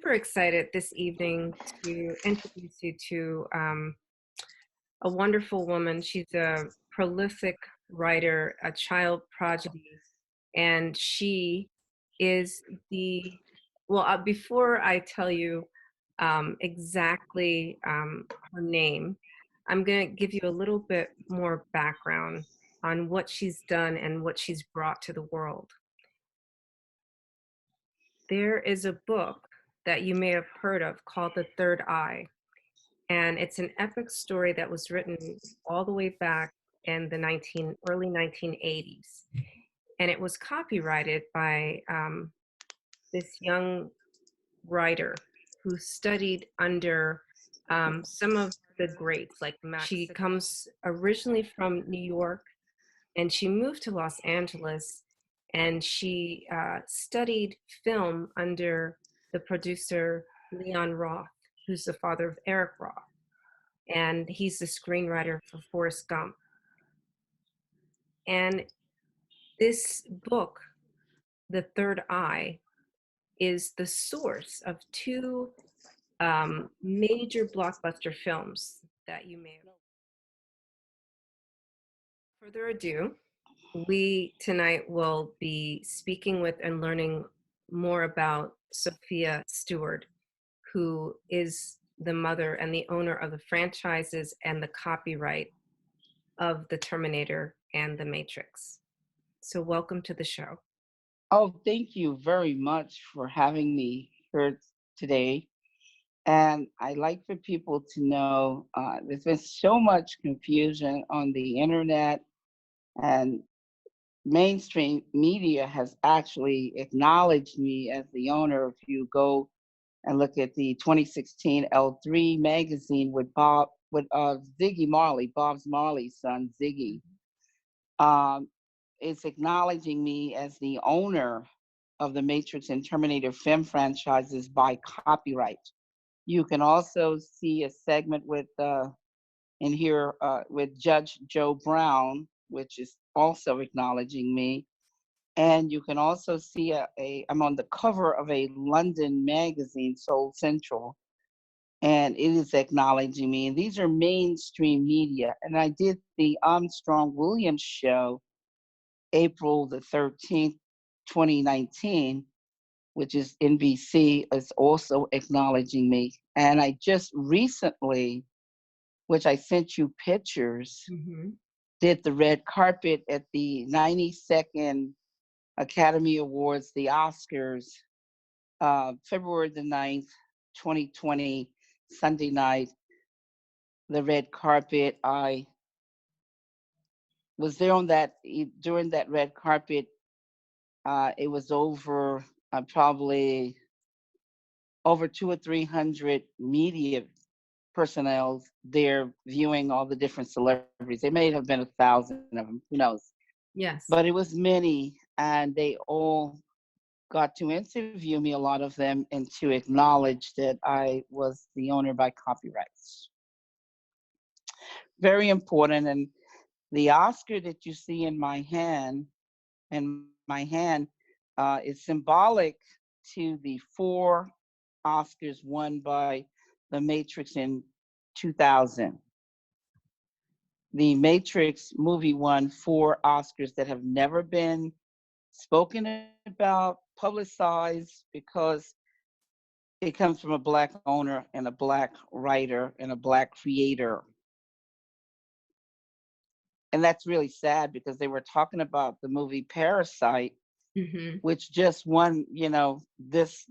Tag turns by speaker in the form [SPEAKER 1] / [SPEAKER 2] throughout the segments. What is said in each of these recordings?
[SPEAKER 1] super excited this evening to introduce you to a wonderful woman. She's a prolific writer, a child prodigy, and she is before I tell you exactly her name, I'm going to give you a little bit more background on what she's done and what she's brought to the world. There is a book that you may have heard of called The Third Eye, and it's an epic story that was written all the way back in the early 1980s, and it was copyrighted by this young writer who studied under some of the greats like Max. She comes originally from New York, and she moved to Los Angeles, and she studied film under the producer Leon Roth, who's the father of Eric Roth, and he's the screenwriter for Forrest Gump. And this book, The Third Eye, is the source of two major blockbuster films that you may have. Further ado, we tonight will be speaking with and learning more about Sophia Stewart, who is the mother and the owner of the franchises and the copyright of The Terminator and The Matrix. So welcome to the show.
[SPEAKER 2] Oh, thank you very much for having me here today. And I'd like for people to know there's been so much confusion on the internet, and mainstream media has actually acknowledged me as the owner. If you go and look at the 2016 L3 magazine with Ziggy Marley, Bob Marley's son, Ziggy, it's acknowledging me as the owner of the Matrix and Terminator film franchises by copyright. You can also see a segment with in here with Judge Joe Brown, which is also acknowledging me. And you can also see I'm on the cover of a London magazine, Soul Central, and it is acknowledging me. And these are mainstream media. And I did the Armstrong Williams show April the 13th, 2019, which is NBC, is also acknowledging me. And I just recently, which I sent you pictures, did the red carpet at the 92nd Academy Awards, the Oscars, February the 9th, 2020, Sunday night, the red carpet. I was there during that red carpet. It was over probably over 200 or 300 media personnel there viewing all the different celebrities. There may have been 1,000 of them, who knows?
[SPEAKER 1] Yes.
[SPEAKER 2] But it was many, and they all got to interview me, a lot of them, and to acknowledge that I was the owner by copyrights. Very important. And the Oscar that you see in my hand, is symbolic to the 4 Oscars won by The Matrix in 2000. The Matrix movie won 4 Oscars that have never been spoken about, publicized, because it comes from a Black owner and a Black writer and a Black creator. And that's really sad, because they were talking about the movie Parasite, which just won, this,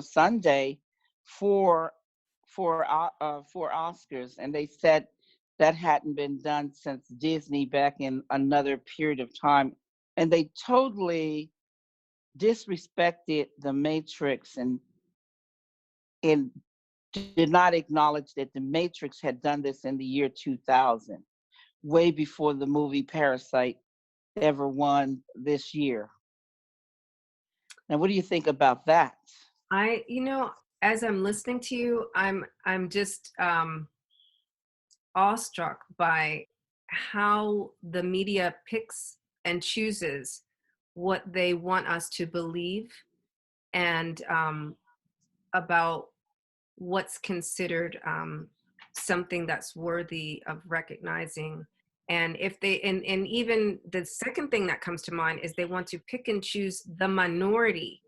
[SPEAKER 2] Sunday, 4 Oscars, and they said that hadn't been done since Disney back in another period of time, and they totally disrespected the Matrix and did not acknowledge that the Matrix had done this in the year 2000, way before the movie Parasite ever won this year. Now, what do you think about that?
[SPEAKER 1] As I'm listening to you, I'm just awestruck by how the media picks and chooses what they want us to believe, and about what's considered something that's worthy of recognizing. And if they and even the second thing that comes to mind is they want to pick and choose the minority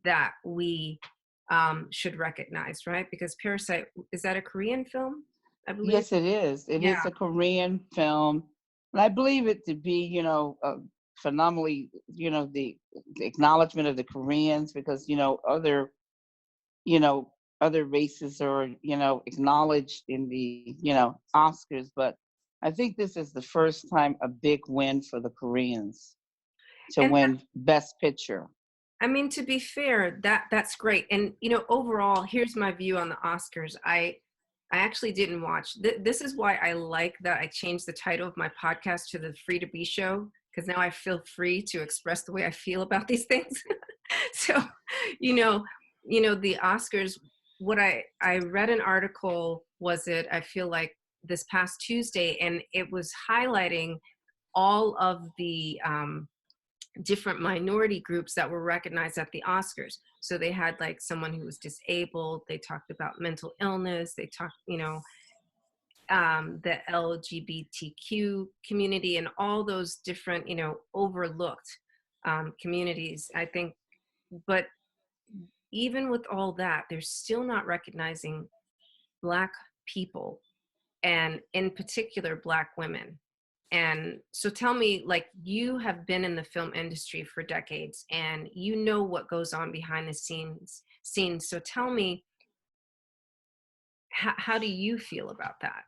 [SPEAKER 1] that we should recognize, right? Because Parasite, is that a Korean film? I believe.
[SPEAKER 2] Yes, it is. It
[SPEAKER 1] Yeah.
[SPEAKER 2] is a Korean film, and I believe it to be, phenomenally, the acknowledgement of the Koreans, because you know, other races are, acknowledged in the, Oscars, but I think this is the first time a big win for the Koreans to
[SPEAKER 1] And
[SPEAKER 2] win Best Picture.
[SPEAKER 1] I mean, to be fair, that's great. And overall, here's my view on the Oscars. I actually didn't watch. This is why I like that I changed the title of my podcast to the Free to Be Show, because now I feel free to express the way I feel about these things. So, you know, the Oscars. What I read an article, was it? I feel like this past Tuesday, and it was highlighting all of the different minority groups that were recognized at the Oscars. So they had like someone who was disabled. They talked about mental illness. They talked, the LGBTQ community and all those different, overlooked communities, I think. But even with all that, they're still not recognizing Black people, and in particular Black women. And so tell me, like, you have been in the film industry for decades and you know what goes on behind the scenes. So tell me, how do you feel about that?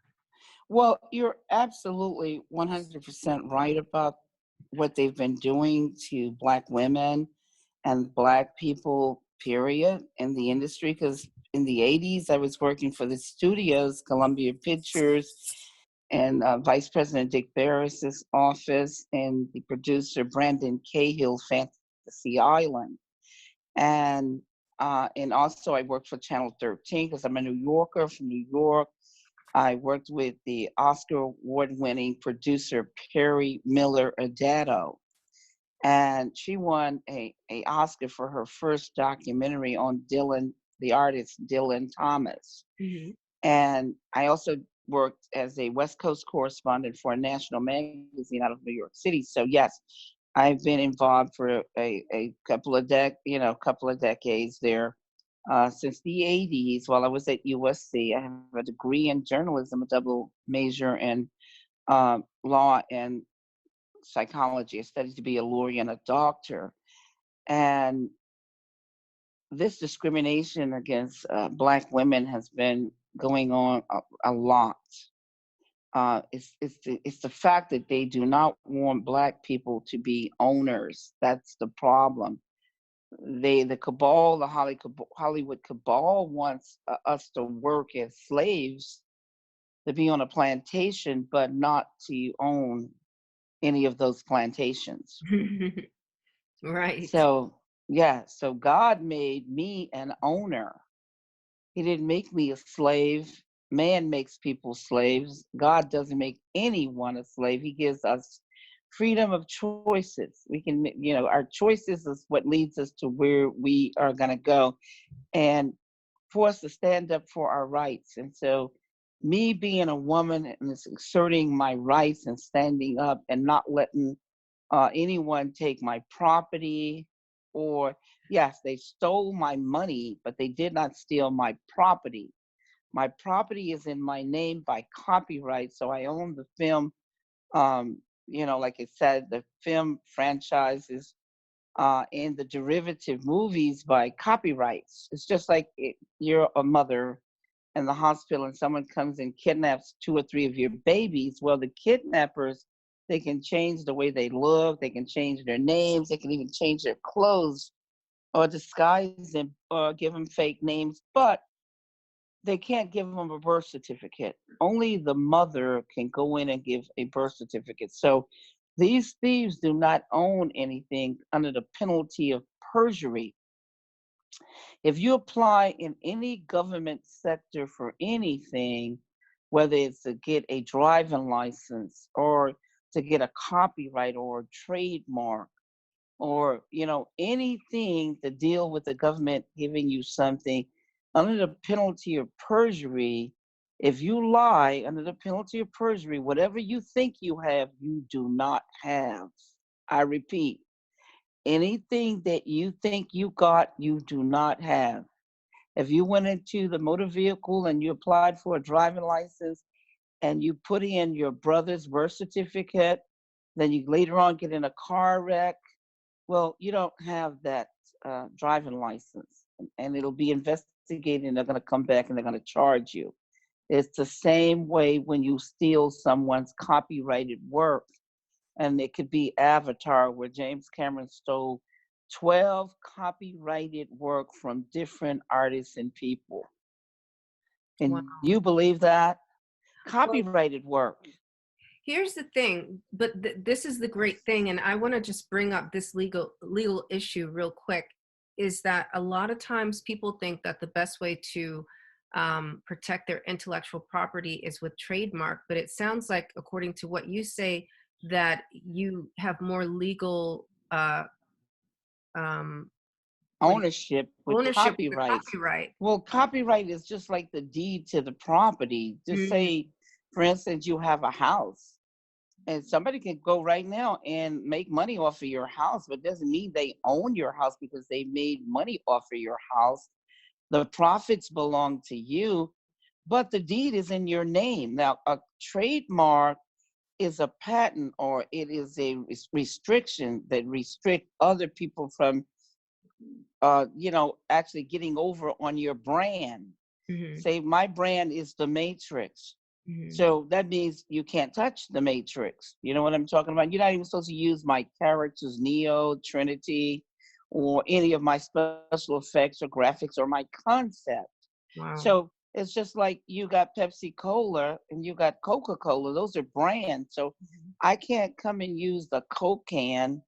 [SPEAKER 2] Well, you're absolutely 100% right about what they've been doing to Black women and Black people, period, in the industry. Because in the 80s, I was working for the studios, Columbia Pictures, and Vice President Dick Barris's office, and the producer Brandon Cahill, Fantasy Island. And also I worked for Channel 13 because I'm a New Yorker from New York. I worked with the Oscar award-winning producer Perry Miller Adato, and she won a Oscar for her first documentary on Dylan, the artist Dylan Thomas.
[SPEAKER 1] Hmm.
[SPEAKER 2] And I also worked as a West Coast correspondent for a national magazine out of New York City. So yes, I've been involved for a couple of couple of decades there. Since the 80s, while I was at USC, I have a degree in journalism, a double major in law and psychology. I studied to be a lawyer and a doctor. And this discrimination against Black women has been going on a lot. It's the fact that they do not want Black people to be owners. That's the problem. The cabal, the Hollywood cabal wants us to work as slaves, to be on a plantation, but not to own any of those plantations.
[SPEAKER 1] Right.
[SPEAKER 2] So yeah, so God made me an owner. He didn't make me a slave. Man makes people slaves. God doesn't make anyone a slave. He gives us freedom of choices. We can, our choices is what leads us to where we are going to go, and for us to stand up for our rights. And so, me being a woman and asserting my rights and standing up and not letting anyone take my property, or yes, they stole my money, but they did not steal my property. My property is in my name by copyright, so I own the film. Like I said, the film franchises and the derivative movies by copyrights. It's just like you're a mother in the hospital and someone comes and kidnaps 2 or 3 of your babies. Well, the kidnappers, they can change the way they look, they can change their names, they can even change their clothes or disguise them or give them fake names, but they can't give them a birth certificate. Only the mother can go in and give a birth certificate. So these thieves do not own anything under the penalty of perjury. If you apply in any government sector for anything, whether it's to get a driving license or to get a copyright or a trademark, or anything to deal with the government giving you something, under the penalty of perjury, if you lie under the penalty of perjury, whatever you think you have, you do not have. I repeat, anything that you think you got, you do not have. If you went into the motor vehicle and you applied for a driving license and you put in your brother's birth certificate, then you later on get in a car wreck, well, you don't have that driving license, and it'll be investigated, and they're going to come back and they're going to charge you. It's the same way when you steal someone's copyrighted work, and it could be Avatar, where James Cameron stole 12 copyrighted work from different artists and people.
[SPEAKER 1] Wow.
[SPEAKER 2] Can you believe that?
[SPEAKER 1] Well,
[SPEAKER 2] Copyrighted work.
[SPEAKER 1] here's the thing, but this is the great thing, and I want to just bring up this legal issue real quick. Is that a lot of times people think that the best way to protect their intellectual property is with trademark, but it sounds like, according to what you say, that you have more legal um, what do
[SPEAKER 2] Ownership
[SPEAKER 1] you,
[SPEAKER 2] with
[SPEAKER 1] ownership with the
[SPEAKER 2] copyrights.
[SPEAKER 1] copyright.
[SPEAKER 2] Well, copyright is just like the deed to the property. Just
[SPEAKER 1] Mm,
[SPEAKER 2] say, for instance, you have a house, and somebody can go right now and make money off of your house, but doesn't mean they own your house because they made money off of your house. The profits belong to you, but the deed is in your name. Now, a trademark is a patent, or it is a restriction that restrict other people from actually getting over on your brand.
[SPEAKER 1] mhm,
[SPEAKER 2] Say my brand is the Matrix.
[SPEAKER 1] mhm.
[SPEAKER 2] So that means you can't touch the Matrix. You know what I'm talking about? You're not even supposed to use my characters, Neo, Trinity, or any of my special effects or graphics or my concept.
[SPEAKER 1] Wow.
[SPEAKER 2] So it's just like you got Pepsi Cola and you got Coca Cola. Those are brands. So
[SPEAKER 1] Mhm.
[SPEAKER 2] I can't come and use the Coke can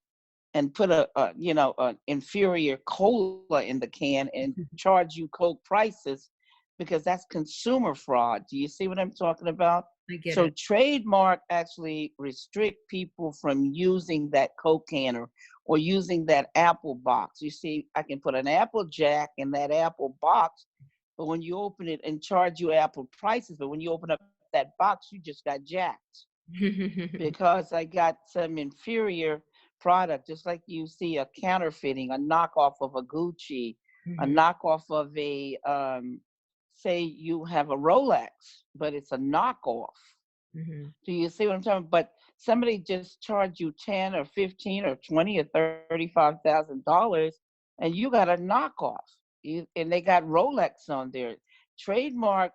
[SPEAKER 2] and put an inferior cola in the can and charge you Coke prices, because that's consumer fraud. Do you see what I'm talking about?
[SPEAKER 1] I get
[SPEAKER 2] So
[SPEAKER 1] it.
[SPEAKER 2] trademark actually restrict people from using that Coke can, or using that Apple box. You see, I can put an Apple Jack in that Apple box, but when you open it and charge you Apple prices, but when you open up that box, you just got jacked because I got some inferior product, just like you see a counterfeiting, a knockoff of a Gucci, a
[SPEAKER 1] Mhm,
[SPEAKER 2] knockoff of a, say you have a Rolex, but it's a knockoff.
[SPEAKER 1] mhm.
[SPEAKER 2] Do you see what I'm talking about? But somebody just charged you 10 or 15 or 20 or $35,000, and you got a knockoff. And they got Rolex on there. Trademark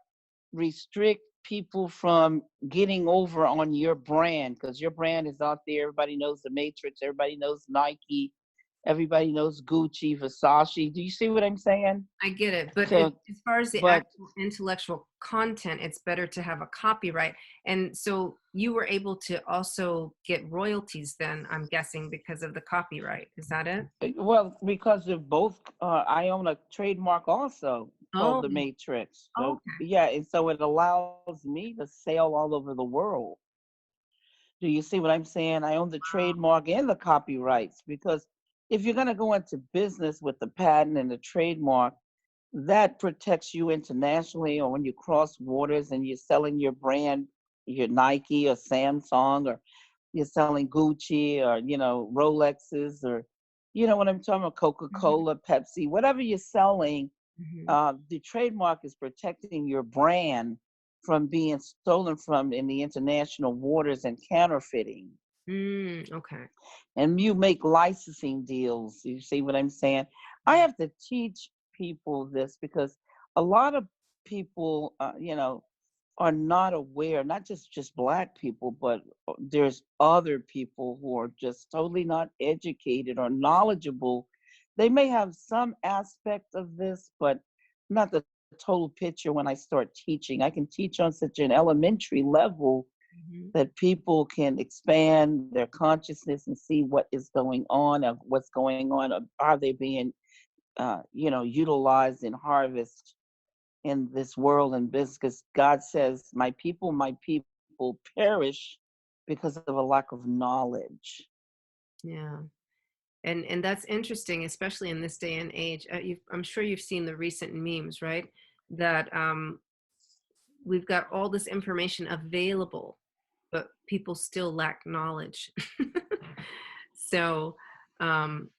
[SPEAKER 2] restrict people from getting over on your brand, because your brand is out there. Everybody knows the Matrix. Everybody knows Nike. Everybody knows Gucci, Versace. Do you see what I'm saying?
[SPEAKER 1] I get it, but
[SPEAKER 2] So,
[SPEAKER 1] as far as the
[SPEAKER 2] but
[SPEAKER 1] actual intellectual content, it's better to have a copyright. And so you were able to also get royalties then, I'm guessing, because of the copyright. Is that it?
[SPEAKER 2] well, because of both, I own a trademark also called
[SPEAKER 1] Oh,
[SPEAKER 2] the Matrix. So
[SPEAKER 1] okay.
[SPEAKER 2] yeah, and so it allows me to sell all over the world. Do you see what I'm saying? I own the trademark and the copyrights, because if you're going to go into business with the patent and the trademark, that protects you internationally, or when you cross waters and you're selling your brand, your Nike or Samsung, or you're selling Gucci, or Rolexes, or what I'm talking about,
[SPEAKER 1] Mhm,
[SPEAKER 2] Coca-Cola, Pepsi, whatever you're selling.
[SPEAKER 1] mhm.
[SPEAKER 2] The trademark is protecting your brand from being stolen from in the international waters and counterfeiting.
[SPEAKER 1] Okay.
[SPEAKER 2] And you make licensing deals. You see what I'm saying? I have to teach people this, because a lot of people, are not aware. Not just Black people, but there's other people who are just totally not educated or knowledgeable. They may have some aspect of this, but not the total picture. When I start teaching, I can teach on such an elementary level
[SPEAKER 1] Mhm.
[SPEAKER 2] that people can expand their consciousness and see what is going on, of what's going on, are they being utilized in harvest in this world and business. Because God says, my people perish because of a lack of knowledge.
[SPEAKER 1] Yeah. And that's interesting, especially in this day and age. I'm sure you've seen the recent memes, right? That we've got all this information available, but people still lack knowledge. So um,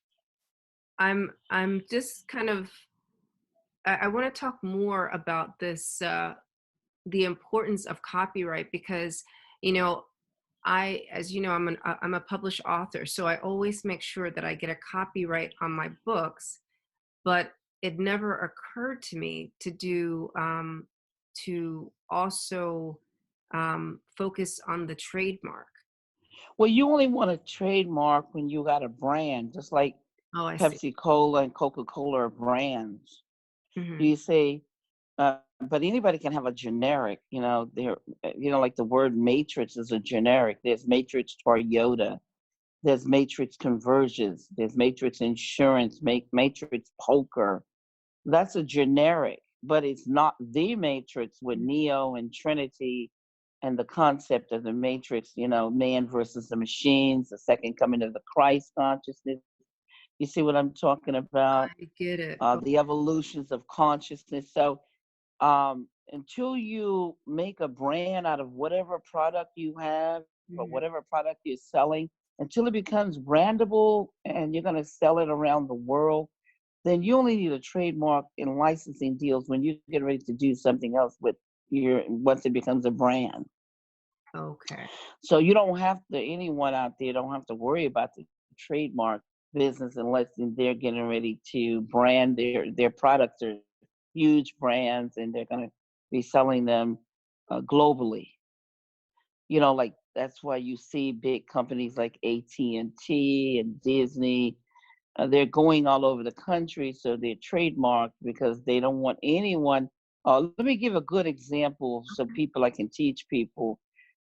[SPEAKER 1] I'm just kind of I want to talk more about this the importance of copyright because you know as you know, I'm a published author, so I always make sure that I get a copyright on my books. But it never occurred to me to also focus on the trademark.
[SPEAKER 2] Well, you only want a trademark when you got a brand, just like
[SPEAKER 1] Oh, I see.
[SPEAKER 2] Pepsi Cola and Coca Cola are brands.
[SPEAKER 1] Hmm.
[SPEAKER 2] You say, but anybody can have a generic. Like the word matrix is a generic. There's Matrix Toyota. There's Matrix Conversions. There's Matrix Insurance. Matrix Poker. That's a generic, but it's not the Matrix with Neo and Trinity and the concept of the Matrix, man versus the machines, the second coming of the Christ consciousness. You see what I'm talking about?
[SPEAKER 1] I get it.
[SPEAKER 2] The evolutions of consciousness. So until you make a brand out of whatever product you have or
[SPEAKER 1] Mhm.
[SPEAKER 2] whatever product you're selling, until it becomes brandable and you're going to sell it around the world, then you only need a trademark in licensing deals when you get ready to do something else with your once it becomes a brand.
[SPEAKER 1] Okay.
[SPEAKER 2] So you don't have to anyone out there don't have to worry about the trademark business unless they're getting ready to brand their products are huge brands and they're going to be selling them globally. Like that's why you see big companies like AT&T and Disney. They're going all over the country, so they're trademarked because they don't want anyone. Let me give a good example so
[SPEAKER 1] Okay.
[SPEAKER 2] people I can teach people.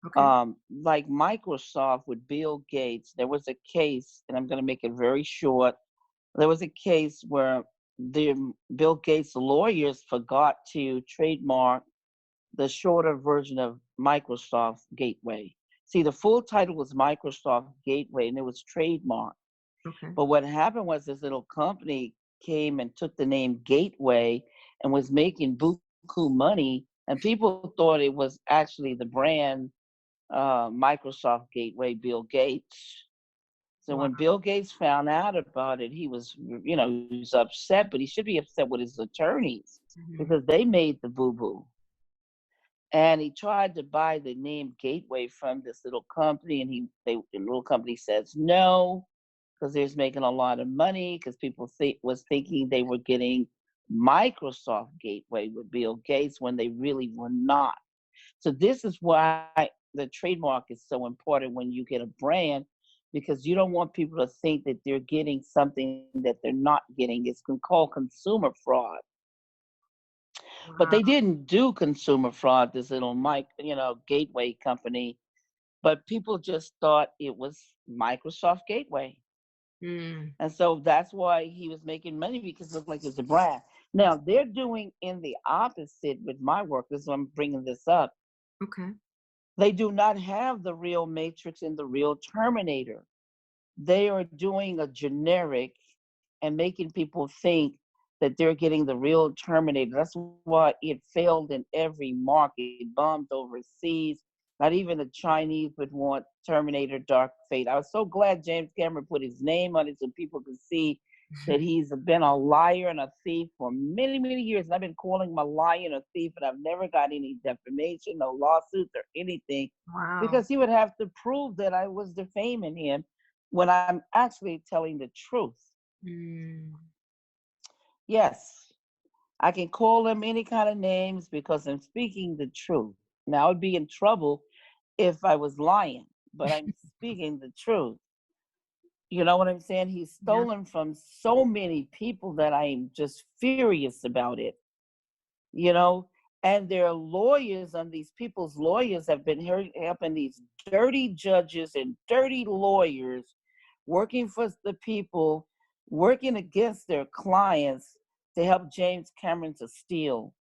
[SPEAKER 1] Okay.
[SPEAKER 2] Like Microsoft with Bill Gates, there was a case, and I'm going to make it very short. There was a case where the Bill Gates lawyers forgot to trademark the shorter version of Microsoft Gateway. See, the full title was Microsoft Gateway, and it was trademarked.
[SPEAKER 1] Okay.
[SPEAKER 2] But what happened was this little company came and took the name Gateway and was making buku money, and people thought it was actually the brand Microsoft Gateway, Bill Gates. So
[SPEAKER 1] Wow.
[SPEAKER 2] when Bill Gates found out about it, he was upset, but he should be upset with his attorneys
[SPEAKER 1] Mhm.
[SPEAKER 2] because they made the boo boo. And he tried to buy the name Gateway from this little company, and the little company says no because they're making a lot of money because people was thinking they were getting Microsoft Gateway with Bill Gates when they really were not. So this is why the trademark is so important when you get a brand, because you don't want people to think that they're getting something that they're not getting. It's called consumer fraud. But they
[SPEAKER 1] Wow.
[SPEAKER 2] didn't do consumer fraud, this little gateway company, but people just thought it was Microsoft Gateway.
[SPEAKER 1] Mm.
[SPEAKER 2] And so that's why he was making money because it looked like it's a brand. Now they're doing in the opposite with my work. This is why I'm bringing this up.
[SPEAKER 1] Okay.
[SPEAKER 2] They do not have the real Matrix and the real Terminator. They are doing a generic and making people think that they're getting the real Terminator. That's why it failed in every market. It bombed overseas. Not even the Chinese would want Terminator Dark Fate. I was so glad James Cameron put his name on it so people could see that he's been a liar and a thief for many, many years. And I've been calling him a liar and a thief, and I've never got any defamation, no lawsuits or anything,
[SPEAKER 1] Wow.
[SPEAKER 2] because he would have to prove that I was defaming him when I'm actually telling the truth.
[SPEAKER 1] Mm.
[SPEAKER 2] Yes, I can call them any kind of names because I'm speaking the truth. Now, I would be in trouble if I was lying, but I'm speaking the truth. You know what I'm saying? He's
[SPEAKER 1] Yeah.
[SPEAKER 2] stolen from so many people that I'm just furious about it, you know? And their lawyers and these people's lawyers have been helping these dirty judges and dirty lawyers working for the people, working against their clients to help James Cameron to steal.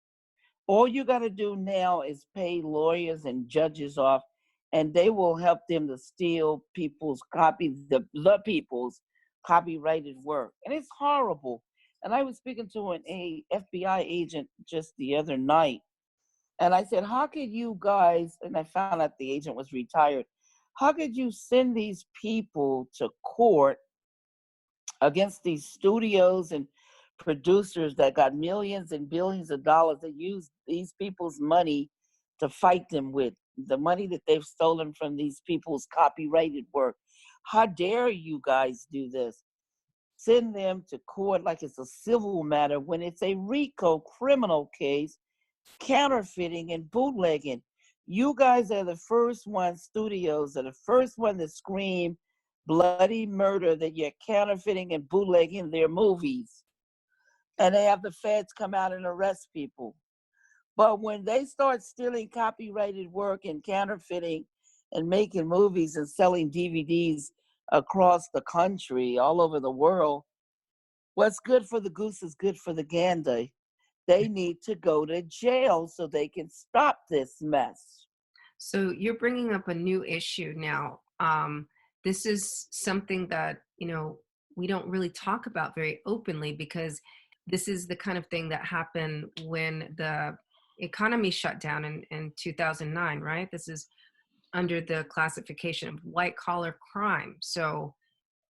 [SPEAKER 2] All you got to do now is pay lawyers and judges off, and they will help them to steal people's copies, the people's copyrighted work, and it's horrible. And I was speaking to a FBI agent just the other night, and I said, how could you guys, and I found out the agent was retired, how could you send these people to court against these studios and producers that got millions and billions of dollars that use these people's money to fight them with the money that they've stolen from these people's copyrighted work? How dare you guys do this? Send them to court like it's a civil matter when it's a RICO criminal case, counterfeiting and bootlegging. You guys are the first ones, studios are the first one to scream bloody murder that you're counterfeiting and bootlegging their movies. And they have the feds come out and arrest people. But when they start stealing copyrighted work and counterfeiting and making movies and selling DVDs across the country, all over the world, what's good for the goose is good for the gander. They need to go to jail so they can stop this mess.
[SPEAKER 1] So you're bringing up a new issue now. This is something that, we don't really talk about very openly, because this is the kind of thing that happened when the economy shut down in 2009, right? This is under the classification of white collar crime. So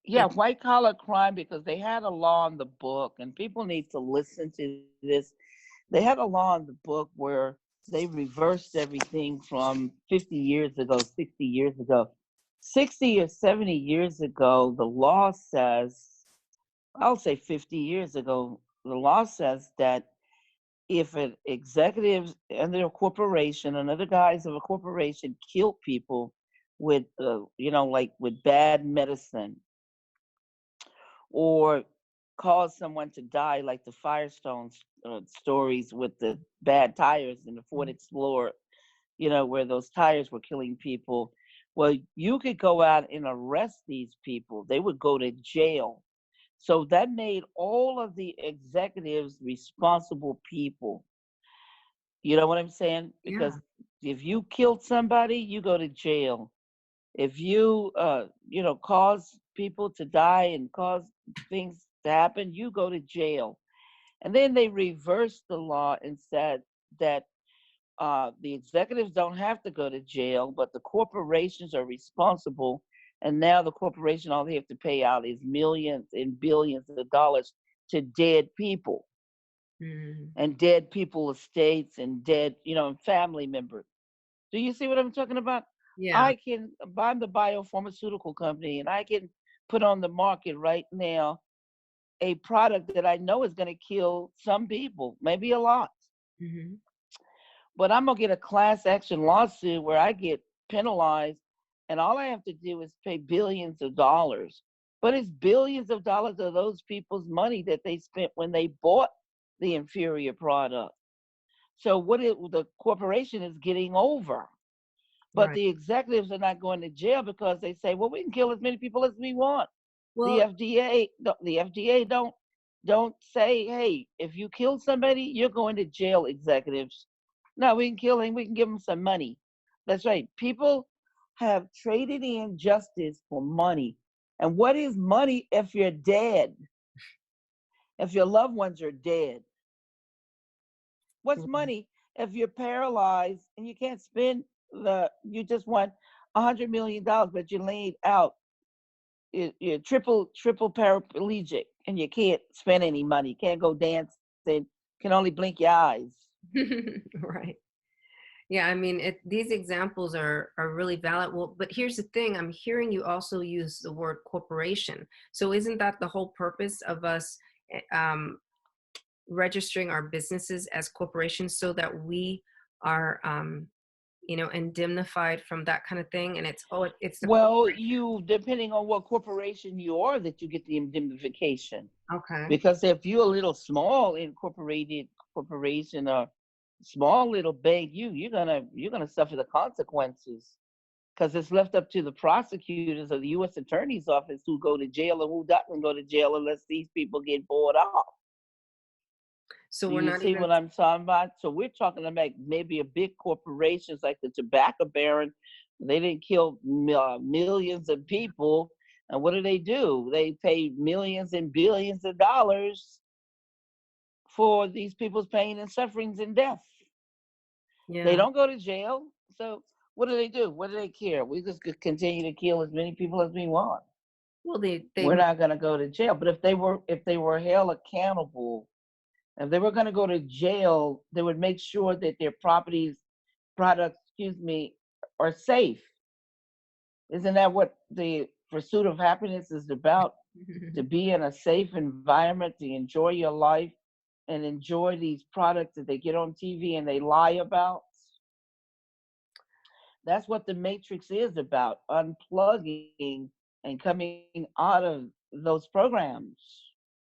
[SPEAKER 2] yeah, white collar crime, because they had a law in the book, and people need to listen to this. They had a law in the book where they reversed everything from 50 years ago, 60 years ago. 60 or 70 years ago, the law says, I'll say 50 years ago, the law says that if an executive under a corporation, another guise of a corporation, kill people with, like with bad medicine, or cause someone to die, like the Firestone stories with the bad tires in the Ford Explorer, where those tires were killing people. Well, you could go out and arrest these people. They would go to jail. So that made all of the executives responsible people. You know what I'm saying? Because if you killed somebody, you go to jail. If you, cause people to die and cause things to happen, you go to jail. And then they reversed the law and said that the executives don't have to go to jail, but the corporations are responsible. And now the corporation, all they have to pay out is millions and billions of dollars to dead people, and dead people estates, and dead, and family members. Do you see what I'm talking about?
[SPEAKER 1] yeah.
[SPEAKER 2] I'm the biopharmaceutical company, and I can put on the market right now a product that I know is going to kill some people, maybe a lot. But I'm going to get a class action lawsuit where I get penalized, and all I have to do is pay billions of dollars. But it's billions of dollars of those people's money that they spent when they bought the inferior product. So the corporation is getting over. But the executives are not going to jail because they say, well, we can kill as many people as we want.
[SPEAKER 1] Well,
[SPEAKER 2] the FDA don't say, hey, if you kill somebody, you're going to jail, executives. No, we can kill him. We can give him some money. That's right. People have traded in justice for money. And what is money if you're dead? If your loved ones are dead? What's money if you're paralyzed and you can't spend you just want $100 million, but you're laid out, you're triple paraplegic, and you can't spend any money, can't go dancing, can only blink your eyes.
[SPEAKER 1] Right. Yeah, I mean, these examples are really valid. Well, but here's the thing: I'm hearing you also use the word corporation. So isn't that the whole purpose of us registering our businesses as corporations, so that we are, indemnified from that kind of thing? And it's the
[SPEAKER 2] Well, you, depending on what corporation you are, that you get the indemnification.
[SPEAKER 1] Okay.
[SPEAKER 2] Because if you're a little small incorporated corporation or small little bank, you're gonna suffer the consequences, because it's left up to the prosecutors or the U.S. Attorney's Office who go to jail and who doesn't go to jail unless these people get bought off.
[SPEAKER 1] So
[SPEAKER 2] Do
[SPEAKER 1] we're
[SPEAKER 2] you
[SPEAKER 1] not
[SPEAKER 2] see
[SPEAKER 1] even
[SPEAKER 2] what I'm talking about? So we're talking about maybe a big corporations like the tobacco baron. They didn't kill millions of people. And what do? They pay millions and billions of dollars for these people's pain and sufferings and death. They
[SPEAKER 1] Yeah.
[SPEAKER 2] don't go to jail. So what do? What do they care? We just could continue to kill as many people as we want.
[SPEAKER 1] Well, they
[SPEAKER 2] We're not going to go to jail. But if they were held accountable, if they were going to go to jail, they would make sure that their products, are safe. Isn't that what the pursuit of happiness is about? To be in a safe environment, to enjoy your life and enjoy these products that they get on TV and they lie about. That's what the Matrix is about, unplugging and coming out of those programs.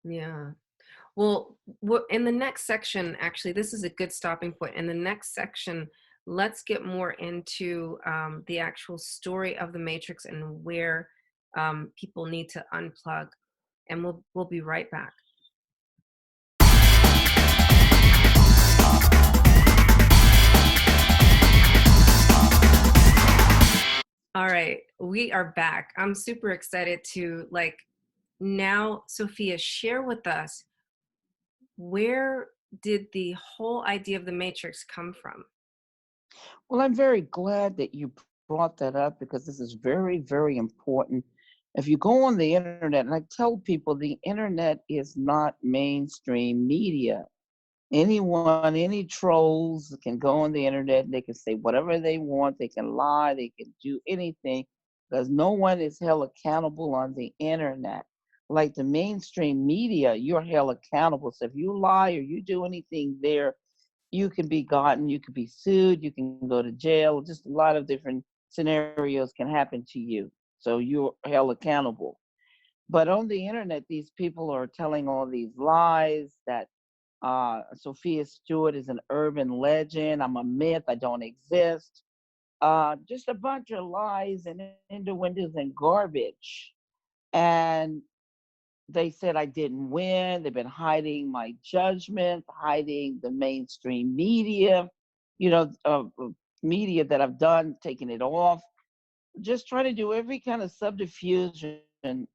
[SPEAKER 1] Yeah. Well, in the next section, actually, this is a good stopping point. In the next section, let's get more into the actual story of the Matrix and where people need to unplug. And we'll be right back. All right, we are back. I'm super excited to now, Sophia, share with us, where did the whole idea of the Matrix come from?
[SPEAKER 2] Well, I'm very glad that you brought that up because this is very, very important. If you go on the internet, and I tell people the internet is not mainstream media. Anyone, any trolls can go on the internet, they can say whatever they want, they can lie, they can do anything, because no one is held accountable on the internet. Like the mainstream media, you're held accountable. So if you lie or you do anything there, you can be gotten, you can be sued, you can go to jail. Just a lot of different scenarios can happen to you. So you're held accountable. But on the internet, these people are telling all these lies that Sophia Stewart is an urban legend. I'm a myth. I don't exist. Just a bunch of lies and innuendos and garbage. And they said I didn't win. They've been hiding my judgment, hiding the mainstream media, media that I've done, taking it off, just trying to do every kind of subterfuge and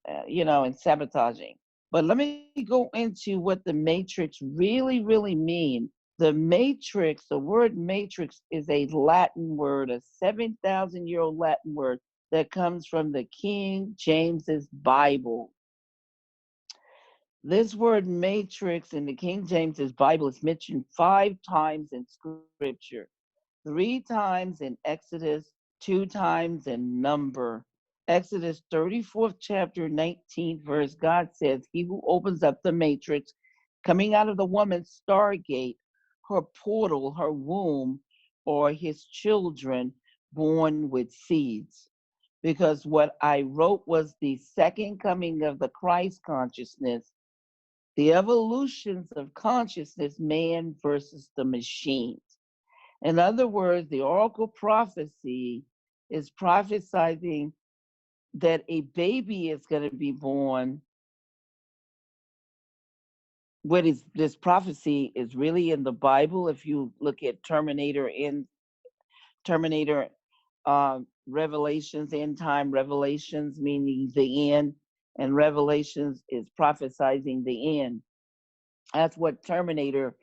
[SPEAKER 2] sabotaging. But let me go into what the matrix really, really mean. The matrix, the word matrix is a Latin word, a 7,000-year-old Latin word that comes from the King James's Bible. This word matrix in the King James's Bible is mentioned 5 times in scripture, 3 times in Exodus, 2 times in Number. Exodus 34th chapter, 19th verse, God says, he who opens up the matrix, coming out of the woman's stargate, her portal, her womb, or his children born with seeds. Because what I wrote was the second coming of the Christ consciousness, the evolutions of consciousness, man versus the machines. In other words, the oracle prophecy is prophesying that a baby is going to be born. What is this prophecy is really in the Bible. If you look at Terminator, Revelations, end time revelations, meaning the end, and Revelations is prophesizing the end. That's what Terminator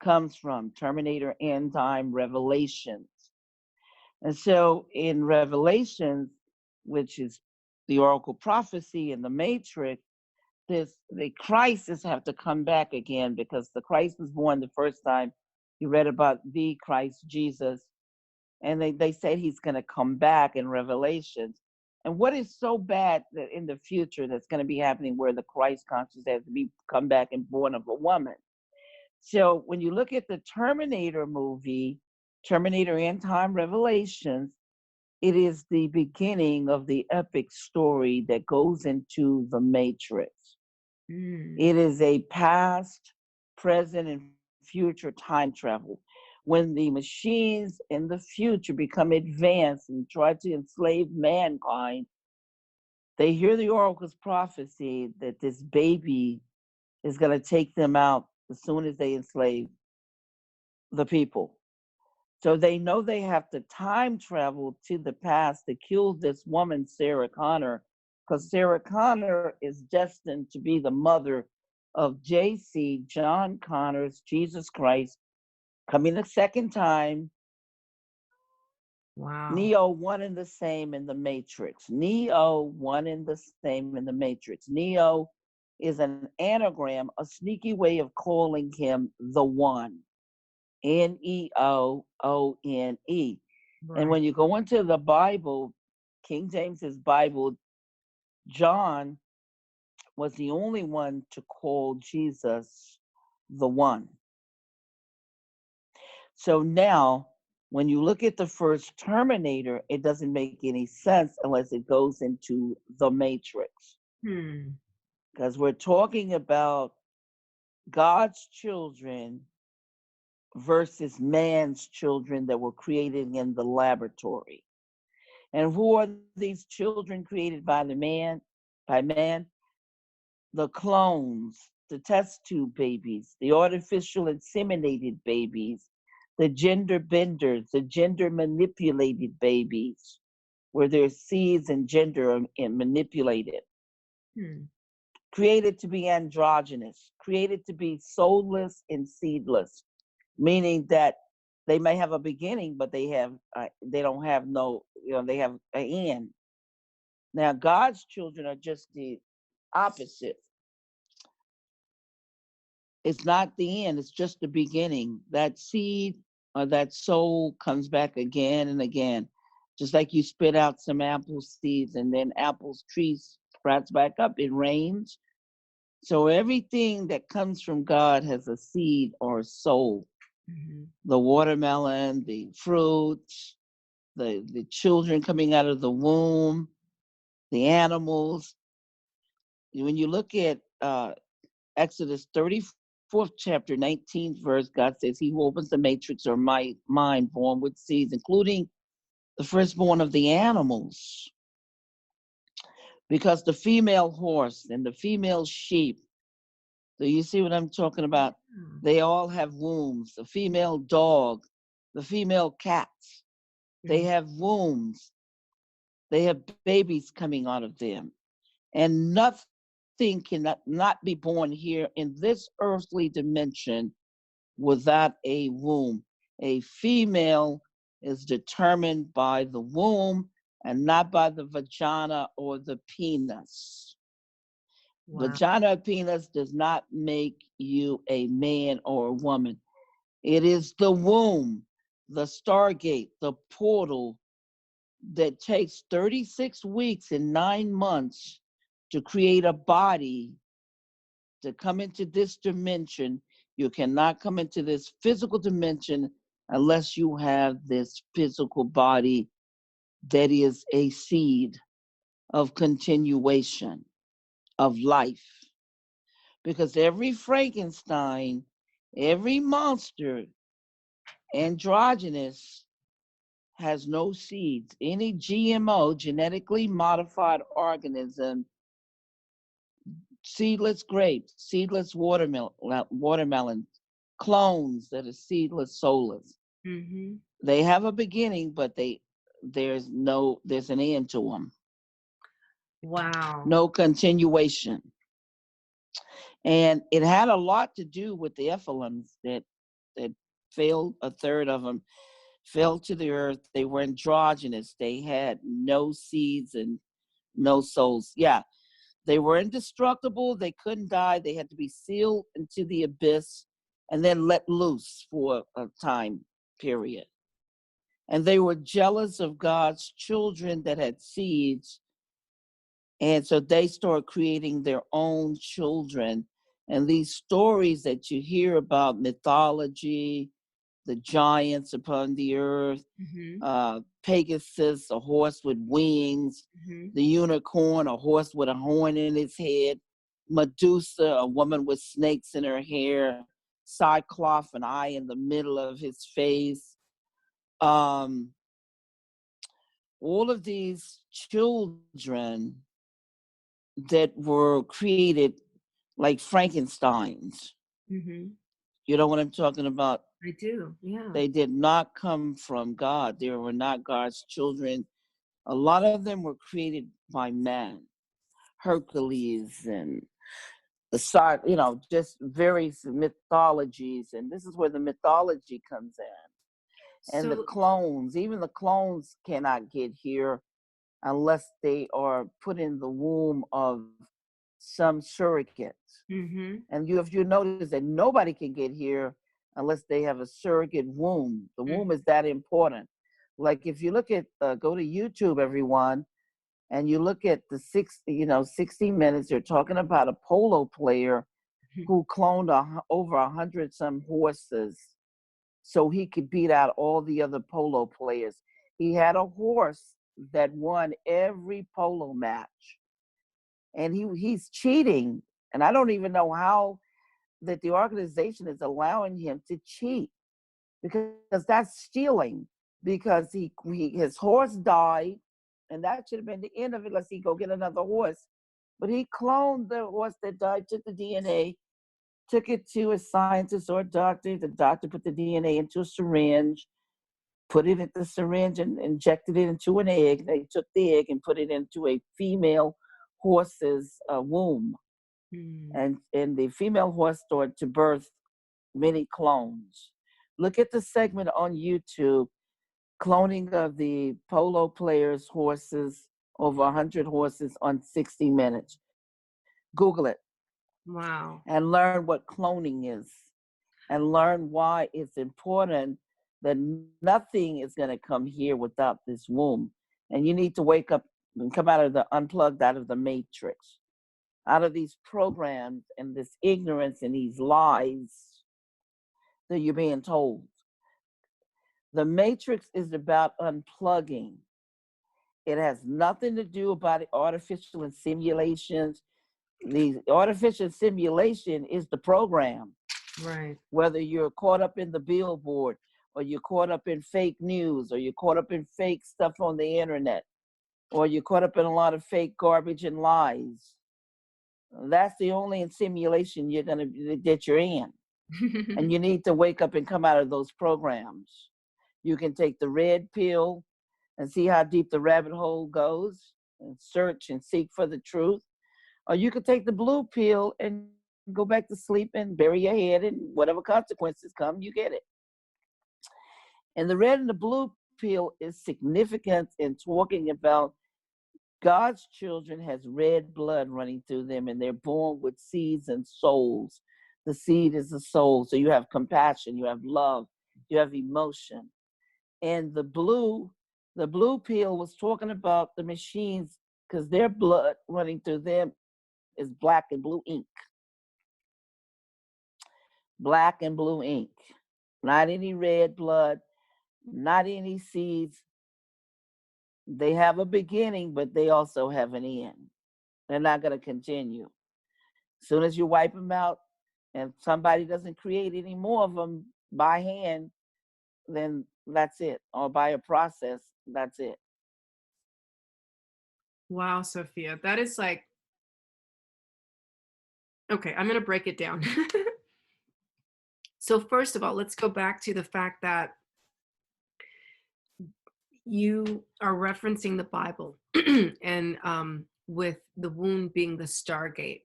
[SPEAKER 2] comes from. Terminator, end time revelations. And so in Revelations, which is the oracle prophecy in the Matrix, the Christ have to come back again because the Christ was born the first time. You read about the Christ Jesus, and they said he's going to come back in Revelations. And what is so bad that in the future that's going to be happening where the Christ conscious has to be come back and born of a woman? So when you look at the Terminator movie, Terminator End Time Revelations, it is the beginning of the epic story that goes into the Matrix. It is a past, present, and future time travel. When the machines in the future become advanced and try to enslave mankind, they hear the oracle's prophecy that this baby is going to take them out as soon as they enslave the people. So they know they have to time travel to the past to kill this woman, Sarah Connor, because Sarah Connor is destined to be the mother of JC, John Connor's Jesus Christ, coming a second time.
[SPEAKER 1] Wow.
[SPEAKER 2] Neo, one and the same in the Matrix. Neo, one and the same in the Matrix. Neo is an anagram, a sneaky way of calling him the One. Neone. And
[SPEAKER 1] Right.
[SPEAKER 2] when you go into the Bible, King James's Bible, John was the only one to call Jesus the One. So now, when you look at the first Terminator, it doesn't make any sense unless it goes into the Matrix. Because we're talking about God's children versus man's children that were created in the laboratory. And who are these children created by man? The clones, the test tube babies, the artificial inseminated babies, the gender benders, the gender manipulated babies, where their seeds and gender are manipulated. Created to be androgynous, created to be soulless and seedless, meaning that they may have a beginning, but they don't have no, they have an end. Now, God's children are just the opposite. It's not the end, it's just the beginning. That seed or that soul comes back again and again. Just like you spit out some apple seeds and then apples trees sprouts back up, it rains. So everything that comes from God has a seed or a soul. The watermelon, the fruits, the children coming out of the womb, the animals. When you look at Exodus 34th chapter, 19th verse, God says, he who opens the matrix or my mind born with seeds, including the firstborn of the animals. Because the female horse and the female sheep, so you see what I'm talking about? They all have wombs. The female dog, the female cats, they have wombs. They have babies coming out of them. And nothing cannot not be born here in this earthly dimension without a womb. A female is determined by the womb and not by the vagina or the penis. Wow. Vagina or penis does not make you a man or a woman. It is the womb, the stargate, the portal that takes 36 weeks and 9 months to create a body to come into this dimension. You cannot come into this physical dimension unless you have this physical body that is a seed of continuation of life. Because every Frankenstein, every monster, androgynous, has no seeds. Any GMO, genetically modified organism, seedless grapes, seedless watermelon, clones that are seedless, soulless. They have a beginning, but there's an end to them.
[SPEAKER 1] Wow.
[SPEAKER 2] No continuation. And it had a lot to do with the Ephilims that failed. A third of them fell to the earth. They were androgynous. They had no seeds and no souls. Yeah, they were indestructible. They couldn't die. They had to be sealed into the abyss and then let loose for a time period. And they were jealous of God's children that had seeds. And so they started creating their own children. And these stories that you hear about mythology, the giants upon the earth, Pegasus, a horse with wings, the unicorn, a horse with a horn in its head, Medusa, a woman with snakes in her hair, Cyclops, an eye in the middle of his face. All of these children that were created like Frankensteins. You know what I'm talking about?
[SPEAKER 1] I do, yeah.
[SPEAKER 2] They did not come from God. They were not God's children. A lot of them were created by man.
[SPEAKER 3] Hercules and just various mythologies. And this is where the mythology comes in. And the
[SPEAKER 1] So,
[SPEAKER 3] clones, even the clones cannot get here unless they are put in the womb of some surrogate.
[SPEAKER 1] mhm,
[SPEAKER 3] And if you notice that nobody can get here unless they have a surrogate womb. The
[SPEAKER 1] mm,
[SPEAKER 3] womb is that important. Like if you look at, go to YouTube, everyone, and you look at the 60 Minutes, they're talking about a polo player
[SPEAKER 1] mhm,
[SPEAKER 3] who cloned over 100 some horses so he could beat out all the other polo players. He had a horse that won every polo match, and he's cheating. And I don't even know how that the organization is allowing him to cheat, because that's stealing. Because his horse died, and that should have been the end of it. Let's see, go get another horse. But he cloned the horse that died, took the DNA, took it to a scientist or a doctor. The doctor put the DNA into a syringe, put it in the syringe and injected it into an egg. They took the egg and put it into a female horse's womb.
[SPEAKER 1] mm.
[SPEAKER 3] And the female horse started to birth many clones. Look at the segment on YouTube, cloning of the polo players' horses, over 100 horses on 60 Minutes. Google it
[SPEAKER 1] Wow.
[SPEAKER 3] and learn what cloning is, and learn why it's important that nothing is going to come here without this womb. And you need to wake up and come out of the unplugged, out of the matrix, out of these programs and this ignorance and these lies that you're being told. The matrix is about unplugging. It has nothing to do about artificial and simulations. The artificial simulation is the program.
[SPEAKER 1] Right.
[SPEAKER 3] Whether you're caught up in the billboard, or you're caught up in fake news, or you're caught up in fake stuff on the internet, or you're caught up in a lot of fake garbage and lies. That's the only simulation that you're in. And you need to wake up and come out of those programs. You can take the red pill and see how deep the rabbit hole goes and search and seek for the truth. Or you can take the blue pill and go back to sleep and bury your head, and whatever consequences come, you get it. And the red and the blue pill is significant in talking about God's children has red blood running through them, and they're born with seeds and souls. The seed is the soul. So you have compassion, you have love, you have emotion. And the blue pill was talking about the machines, because their blood running through them is black and blue ink. Black and blue ink. Not any red blood, not any seeds. They have a beginning, but they also have an end. They're not going to continue. As soon as you wipe them out and somebody doesn't create any more of them by hand, then that's it. Or by a process, that's it.
[SPEAKER 1] Wow, Sophia. That is like, okay, I'm going to break it down. So, first of all, let's go back to the fact that you are referencing the Bible and with the wound being the stargate.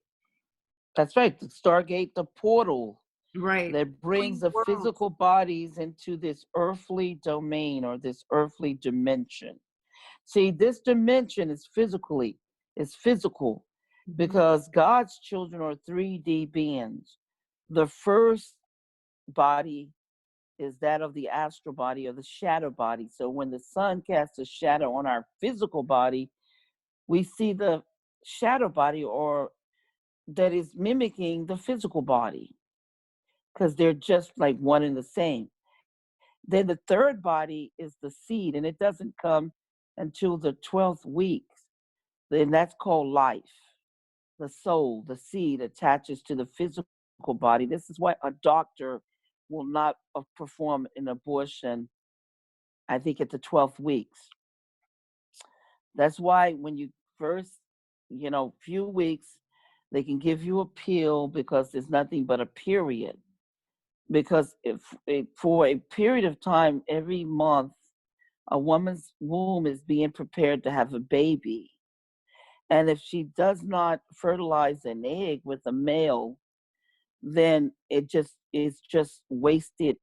[SPEAKER 3] That's right. The Stargate, the portal
[SPEAKER 1] Right.
[SPEAKER 3] that brings
[SPEAKER 1] Between
[SPEAKER 3] the
[SPEAKER 1] worlds.
[SPEAKER 3] physical bodies into this earthly domain or this earthly dimension. See, this dimension is physical,
[SPEAKER 1] Mhm.
[SPEAKER 3] because God's children are 3D beings. The first body is that of the astral body or the shadow body. So when the sun casts a shadow on our physical body, we see the shadow body, or that is mimicking the physical body, because they're just like one and the same. Then the third body is the seed, and it doesn't come until the 12th week. Then that's called life. The soul, the seed, attaches to the physical body. This is why a doctor will not perform an abortion, I think, at the 12th weeks. That's why when you first, few weeks, they can give you a pill, because there's nothing but a period. Because for a period of time, every month, a woman's womb is being prepared to have a baby. And if she does not fertilize an egg with a male, then it just is just wasted,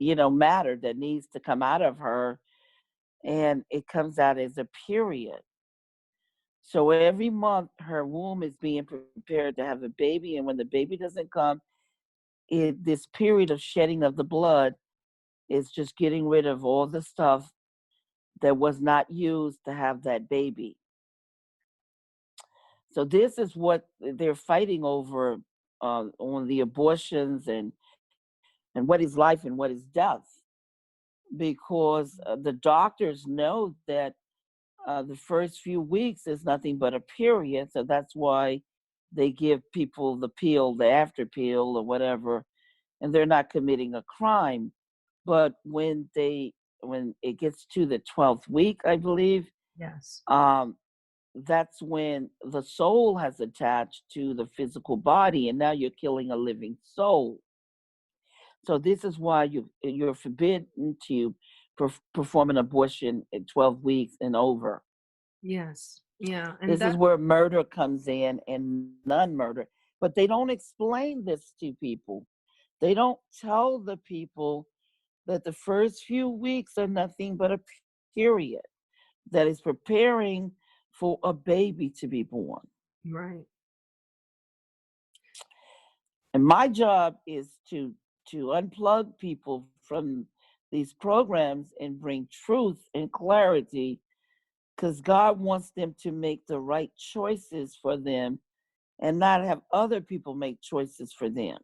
[SPEAKER 3] matter that needs to come out of her, and it comes out as a period. So every month her womb is being prepared to have a baby, and when the baby doesn't come, this period of shedding of the blood is just getting rid of all the stuff that was not used to have that baby. So this is what they're fighting over, on the abortions and what is life and what is death, because the doctors know that the first few weeks is nothing but a period. So that's why they give people the pill, the after pill or whatever, and they're not committing a crime. But when it gets to the 12th week, I believe,
[SPEAKER 1] Yes.
[SPEAKER 3] that's when the soul has attached to the physical body, and now you're killing a living soul. So this is why you're forbidden to perform an abortion at 12 weeks and over.
[SPEAKER 1] Yes. Yeah. And
[SPEAKER 3] This is
[SPEAKER 1] that,
[SPEAKER 3] where murder comes in and non-murder. But they don't explain this to people. They don't tell the people that the first few weeks are nothing but a period that is preparing for a baby to be born.
[SPEAKER 1] right.
[SPEAKER 3] And my job is to unplug people from these programs and bring truth and clarity, because God wants them to make the right choices for them and not have other people make choices for them.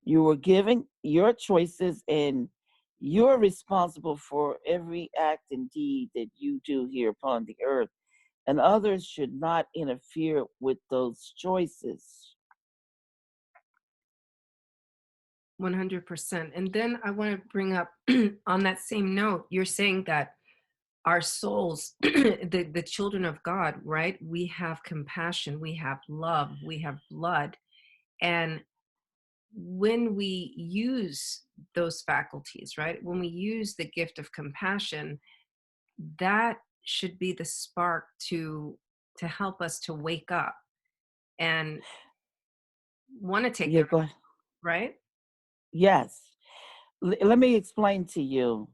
[SPEAKER 3] You were given your choices, and you're responsible for every act and deed that you do here upon the earth. And others should not interfere with those choices.
[SPEAKER 1] 100%. And then I want to bring up on that same note, you're saying that our souls, the children of God, right? We have compassion, we have love, we have blood. And when we use those faculties, right? When we use the gift of compassion, that should be the spark to help us to wake up and want to take
[SPEAKER 3] Yeah,
[SPEAKER 1] care,
[SPEAKER 3] go ahead.
[SPEAKER 1] right?
[SPEAKER 3] Yes. Let me explain to you.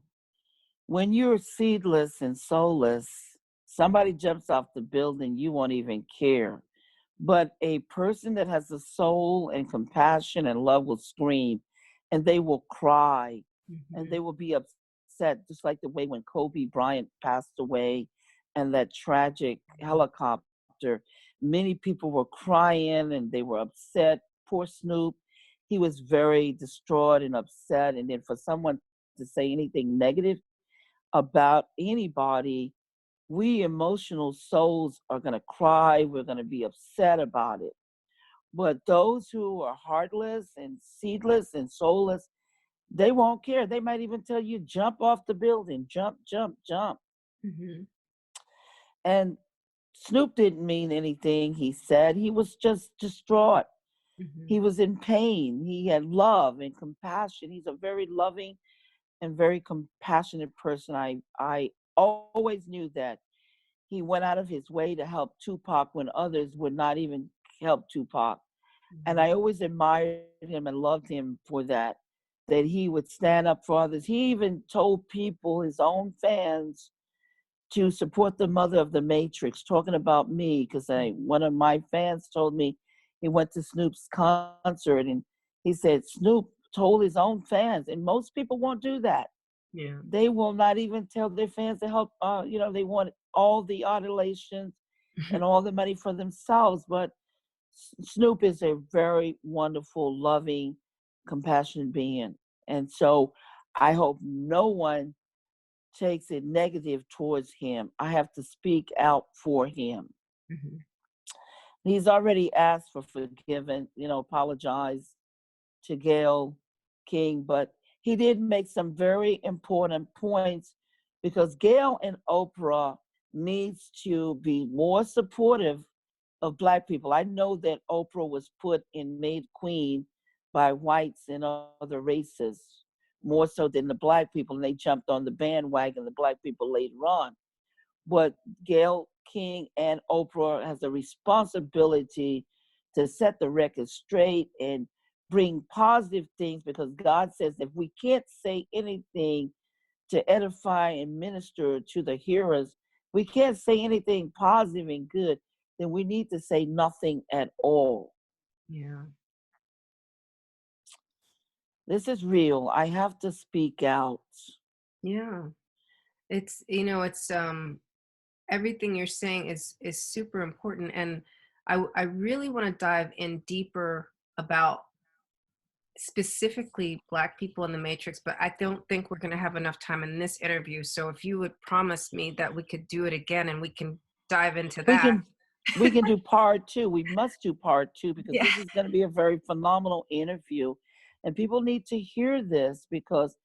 [SPEAKER 3] When you're seedless and soulless, somebody jumps off the building, you won't even care. But a person that has a soul and compassion and love will scream, and they will cry, and they will be upset, just like the way when Kobe Bryant passed away and that tragic helicopter. Many people were crying and they were upset. Poor Snoop, he was very distraught and upset. And then for someone to say anything negative about anybody, we emotional souls are going to cry. We're going to be upset about it. But those who are heartless and seedless and soulless, they won't care. They might even tell you, jump off the building, jump, jump, jump.
[SPEAKER 1] Mm-hmm.
[SPEAKER 3] And Snoop didn't mean anything he said. He was just distraught.
[SPEAKER 1] Mm-hmm.
[SPEAKER 3] He was in pain. He had love and compassion. He's a very loving and very compassionate person. I always knew that. He went out of his way to help Tupac when others would not even help Tupac. And I always admired him and loved him for that he would stand up for others. He even told people, his own fans, to support the mother of the Matrix, talking about me, because one of my fans told me he went to Snoop's concert, and he said Snoop told his own fans, and most people won't do that.
[SPEAKER 1] Yeah.
[SPEAKER 3] They will not even tell their fans to help. They want all the adulations and all the money for themselves. But Snoop is a very wonderful, loving, compassionate being. And so I hope no one takes it negative towards him. I have to speak out for him.
[SPEAKER 1] Mm-hmm.
[SPEAKER 3] He's already asked for forgiveness, apologize to Gail King, but he did make some very important points, because Gail and Oprah needs to be more supportive of Black people. I know that Oprah was put and made queen by whites and other races more so than the Black people, and they jumped on the bandwagon, the Black people later on. But Gail King and Oprah has a responsibility to set the record straight and bring positive things, because God says if we can't say anything to edify and minister to the hearers, we can't say anything positive and good, then we need to say nothing at all.
[SPEAKER 1] Yeah.
[SPEAKER 3] This is real. I have to speak out.
[SPEAKER 1] Yeah. It's, it's everything you're saying is super important, and I really want to dive in deeper about specifically Black people in the Matrix, but I don't think we're going to have enough time in this interview. So if you would promise me that we could do it again and we can dive into
[SPEAKER 3] We
[SPEAKER 1] that.
[SPEAKER 3] can do part two. We must do part two, because
[SPEAKER 1] Yeah.
[SPEAKER 3] this is going to be a very phenomenal interview, and people need to hear this because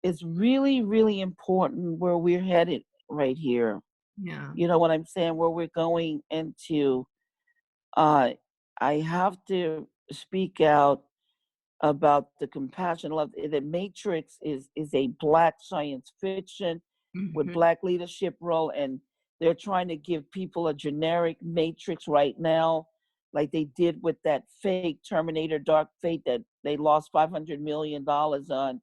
[SPEAKER 3] it's really, really important where we're headed right here.
[SPEAKER 1] Yeah.
[SPEAKER 3] You know what I'm saying? Where we're going into. I have to speak out about the compassion love. The Matrix is a Black science fiction with
[SPEAKER 1] Mhm.
[SPEAKER 3] Black leadership role, and they're trying to give people a generic Matrix right now, like they did with that fake Terminator Dark Fate that they lost $500 million on.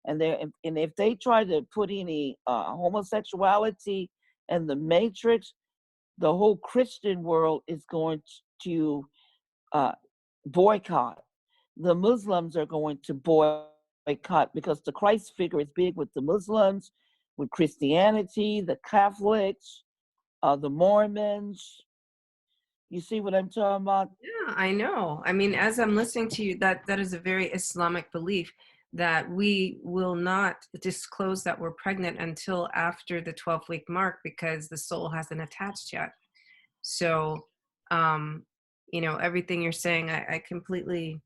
[SPEAKER 3] And if they try to put any homosexuality in the Matrix, the whole Christian world is going to uh, boycott. The Muslims are going to boycott, because the Christ figure is big with the Muslims, with Christianity, the Catholics, the Mormons. You see what I'm talking about?
[SPEAKER 1] Yeah, I know. I mean, as I'm listening to you, that is a very Islamic belief that we will not disclose that we're pregnant until after the 12-week mark because the soul hasn't attached yet. So, everything you're saying, I completely,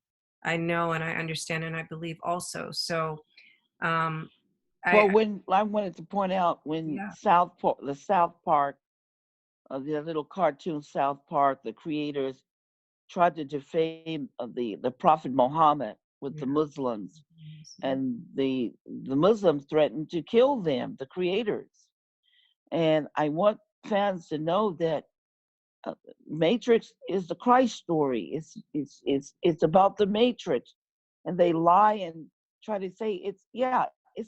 [SPEAKER 1] I know and I understand and I believe also. So, um,
[SPEAKER 3] Well,
[SPEAKER 1] I
[SPEAKER 3] when I wanted to point out when
[SPEAKER 1] yeah,
[SPEAKER 3] the South Park, the little cartoon South Park, the creators tried to defame the Prophet Muhammad with the
[SPEAKER 1] yeah,
[SPEAKER 3] Muslims, and the Muslims threatened to kill them, the creators. And I want fans to know that uh, Matrix is the Christ story. It's about the Matrix, and they lie and try to say it's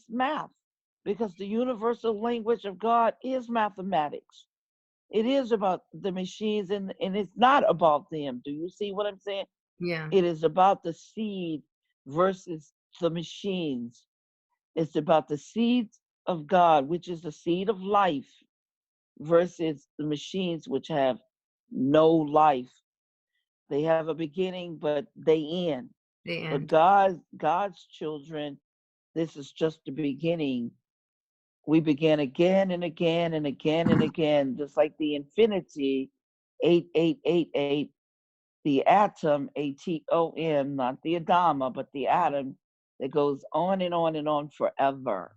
[SPEAKER 3] math, because the universal language of God is mathematics. It is about the machines, and it's not about them. Do you see what I'm saying?
[SPEAKER 1] yeah,
[SPEAKER 3] It is about the seed versus the machines. It's about the seed of God, which is the seed of life, versus the machines, which have no life. They have a beginning, but they end.
[SPEAKER 1] the
[SPEAKER 3] But
[SPEAKER 1] end.
[SPEAKER 3] God's children, this is just the beginning. We begin again and again and again and again, just like the infinity, 8888, the atom, atom, not the Adama, but the atom that goes on and on and on forever,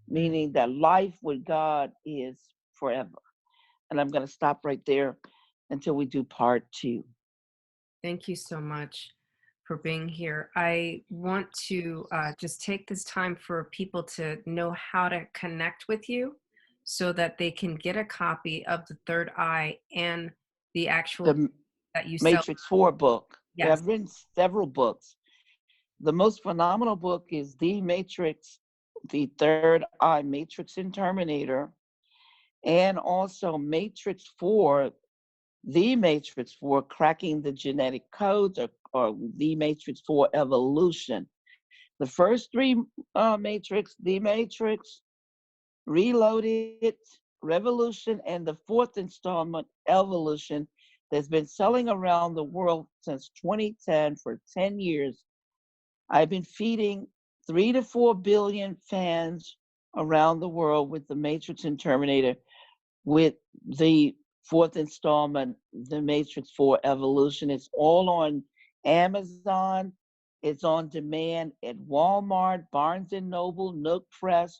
[SPEAKER 1] Mm.
[SPEAKER 3] meaning that life with God is forever. And I'm going to stop right there until we do part two.
[SPEAKER 1] Thank you so much for being here. I want to just take this time for people to know how to connect with you so that they can get a copy of The Third Eye and the actual
[SPEAKER 3] The
[SPEAKER 1] that you sell.
[SPEAKER 3] Matrix 4 book. Yeah,
[SPEAKER 1] Yes.
[SPEAKER 3] I've written several books. The most phenomenal book is The Matrix, The Third Eye, Matrix and Terminator, and also Matrix 4, The Matrix 4, Cracking the Genetic Codes, or The Matrix 4 Evolution. The first three Matrix, The Matrix, Reloaded, Revolution, and the fourth installment, Evolution, that's been selling around the world since 2010 for 10 years. I've been feeding 3 to 4 billion fans around the world with the Matrix and Terminator, with the fourth installment, The Matrix 4 Evolution. It's all on Amazon. It's on demand at Walmart, Barnes and Noble, Nook Press.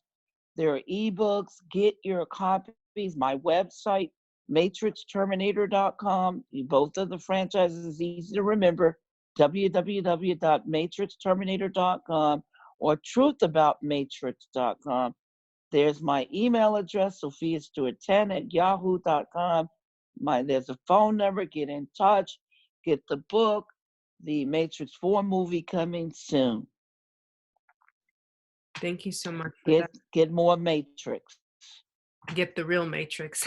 [SPEAKER 3] There are ebooks. Get your copies. My website, matrixterminator.com. Both of the franchises easy to remember. www.matrixterminator.com or truthaboutmatrix.com. There's my email address, Sophia Stewart 10 at yahoo.com. There's a phone number. Get in touch. Get the book. The Matrix 4 movie coming soon.
[SPEAKER 1] Thank you so much for that.
[SPEAKER 3] Get more Matrix.
[SPEAKER 1] Get the real Matrix.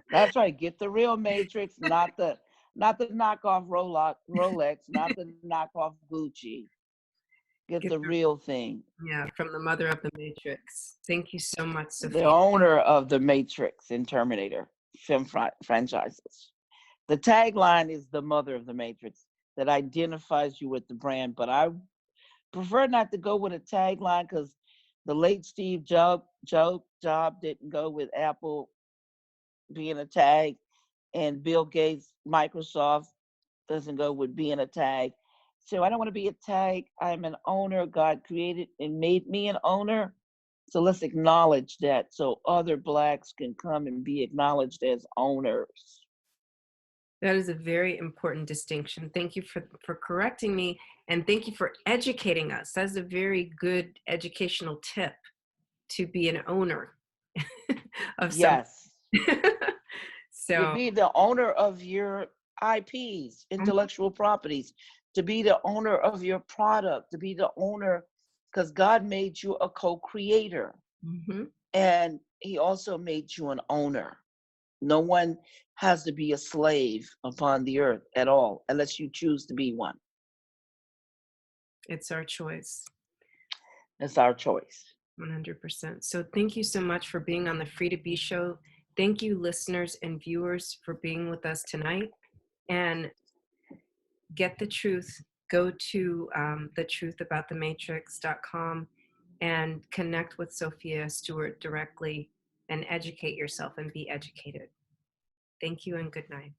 [SPEAKER 3] That's right. Get the real Matrix, not the knockoff Rolex, not the knockoff Gucci. Get the real thing.
[SPEAKER 1] Yeah, from the mother of the Matrix. Thank you so much, Sophia.
[SPEAKER 3] The owner of the Matrix and Terminator film franchises. The tagline is the mother of the Matrix that identifies you with the brand, but I prefer not to go with a tagline because the late Steve Jobs didn't go with Apple being a tag, and Bill Gates, Microsoft doesn't go with being a tag. So I don't want to be a tag. I'm an owner. God created and made me an owner. So let's acknowledge that so other Blacks can come and be acknowledged as owners.
[SPEAKER 1] That is a very important distinction. Thank you for correcting me, and thank you for educating us. That's a very good educational tip, to be an owner of something.
[SPEAKER 3] Yes.
[SPEAKER 1] So
[SPEAKER 3] to be the owner of your IPs, intellectual properties, to be the owner of your product, to be the owner, because God made you a co-creator. And he also made you an owner. No one has to be a slave upon the earth at all, unless you choose to be one.
[SPEAKER 1] It's our choice.
[SPEAKER 3] It's our choice.
[SPEAKER 1] 100%. So thank you so much for being on the Free to Be show. Thank you, listeners and viewers, for being with us tonight. And get the truth. Go to thetruthaboutthematrix.com and connect with Sophia Stewart directly and educate yourself and be educated. Thank you and good night.